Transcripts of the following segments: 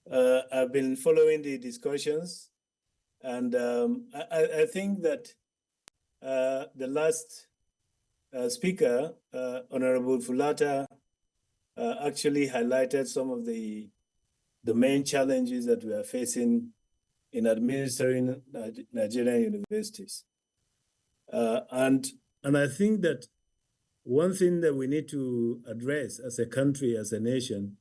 I've been following the discussions, and I think that the last speaker, Honorable Fulata, actually highlighted some of the main challenges that we are facing in administering Nigerian universities. And I think that one thing that we need to address as a country, as a nation,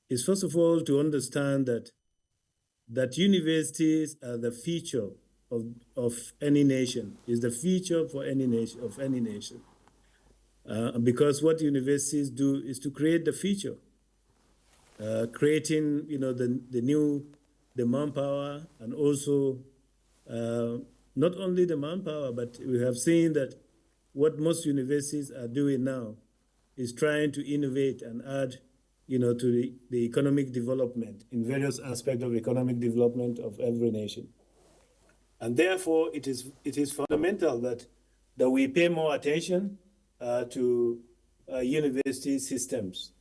is first of all to understand that universities are the future of any nation, is the future for any nation, of any nation. Because what universities do is to create the future, creating the manpower, and also not only the manpower, but we have seen that what most universities are doing now is trying to innovate and add to the economic development in various aspects of economic development of every nation. And therefore, it is fundamental that we pay more attention to university systems.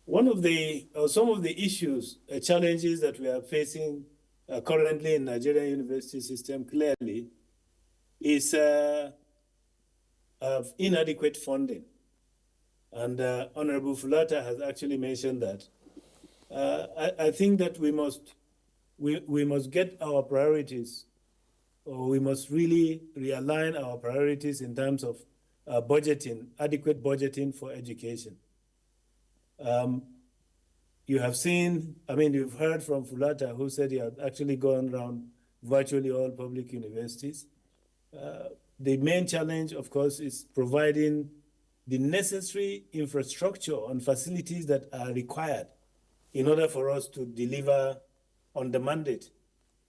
Some of the issues, challenges that we are facing currently in Nigerian university system clearly is of inadequate funding. And Honorable Fulata has actually mentioned that. I think that we must get our priorities, or we must really realign our priorities in terms of budgeting, adequate budgeting for education. You have seen, you've heard from Fulata, who said he had actually gone around virtually all public universities. The main challenge, of course, is providing the necessary infrastructure and facilities that are required in order for us to deliver on the mandate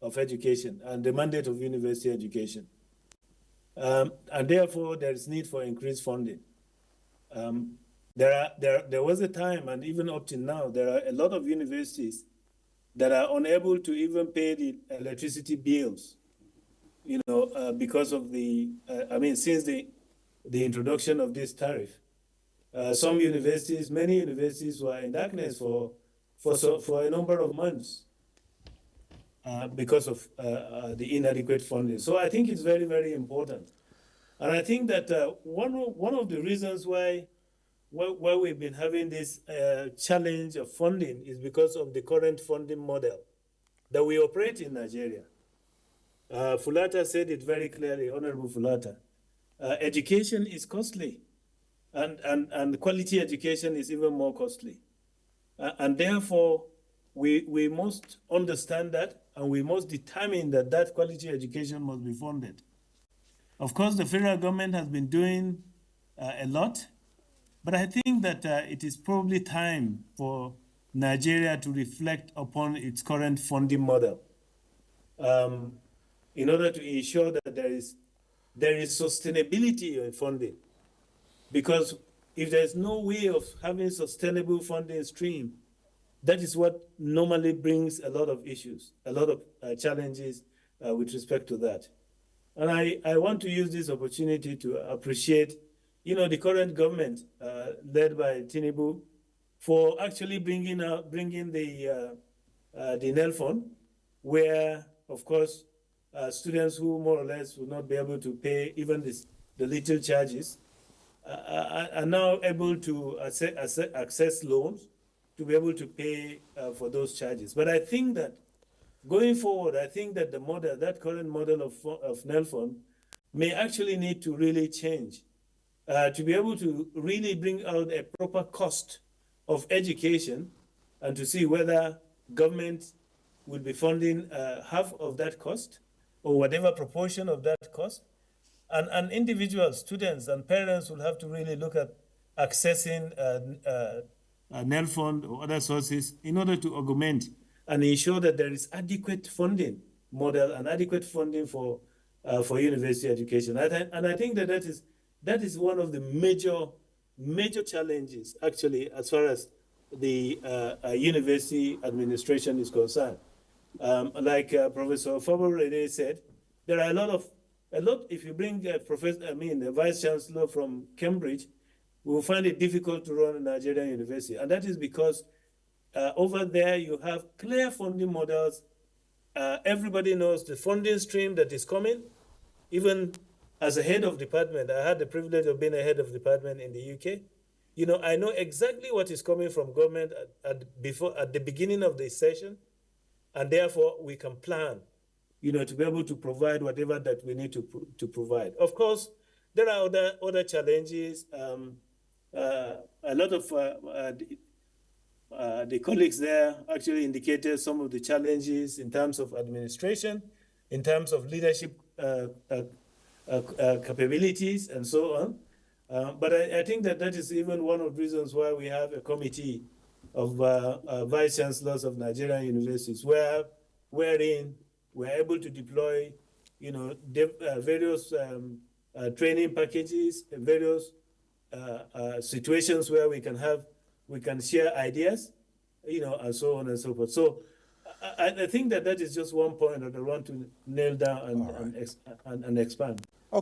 of education and the mandate of university education. And therefore, there is need for increased funding. There was a time, and even up to now, there are a lot of universities that are unable to even pay the electricity bills, because of since the introduction of this tariff. Many universities were in darkness for a number of months because of the inadequate funding. So I think it's very, very important. And I think that one of the reasons why we've been having this challenge of funding is because of the current funding model that we operate in Nigeria. Fulata said it very clearly, Honorable Fulata. Education is costly, and quality education is even more costly. And therefore, we must understand that, and we must determine that quality education must be funded. Of course, the federal government has been doing a lot, but I think that it is probably time for Nigeria to reflect upon its current funding model in order to ensure that there is sustainability in funding. Because if there's no way of having sustainable funding stream, that is what normally brings a lot of issues, a lot of challenges with respect to that. And I want to use this opportunity to appreciate, the current government led by Tinubu for actually bringing the NEL fund, where, of course, students who more or less will not be able to pay even the little charges are now able to access loans to be able to pay for those charges. But I think that going forward, I think that that current model of NEL fund may actually need to really change to be able to really bring out a proper cost of education, and to see whether government will be funding half of that cost or whatever proportion of that cost. And individuals, students, and parents will have to really look at accessing NEL fund or other sources in order to augment and ensure that there is adequate funding model and adequate funding for university education. And I think that is one of the major challenges, actually, as far as the university administration is concerned. Like Professor Faborede said, there are a lot. If you bring the Vice Chancellor from Cambridge, we will find it difficult to run a Nigerian university. And that is because over there you have clear funding models. Everybody knows the funding stream that is coming. Even as a head of department, I had the privilege of being a head of department in the UK. You know, I know exactly what is coming from government at the beginning of the session, and therefore we can plan, you know, to be able to provide whatever that we need to provide. Of course, there are other challenges. A lot of the colleagues there actually indicated some of the challenges in terms of administration, in terms of leadership capabilities, and so on. But I think that is even one of the reasons why we have a committee of vice chancellors of Nigerian universities, wherein we're able to deploy, you know, various training packages, various situations where we can share ideas, you know, and so on and so forth. So I think that is just one point that I want to nail down and expand.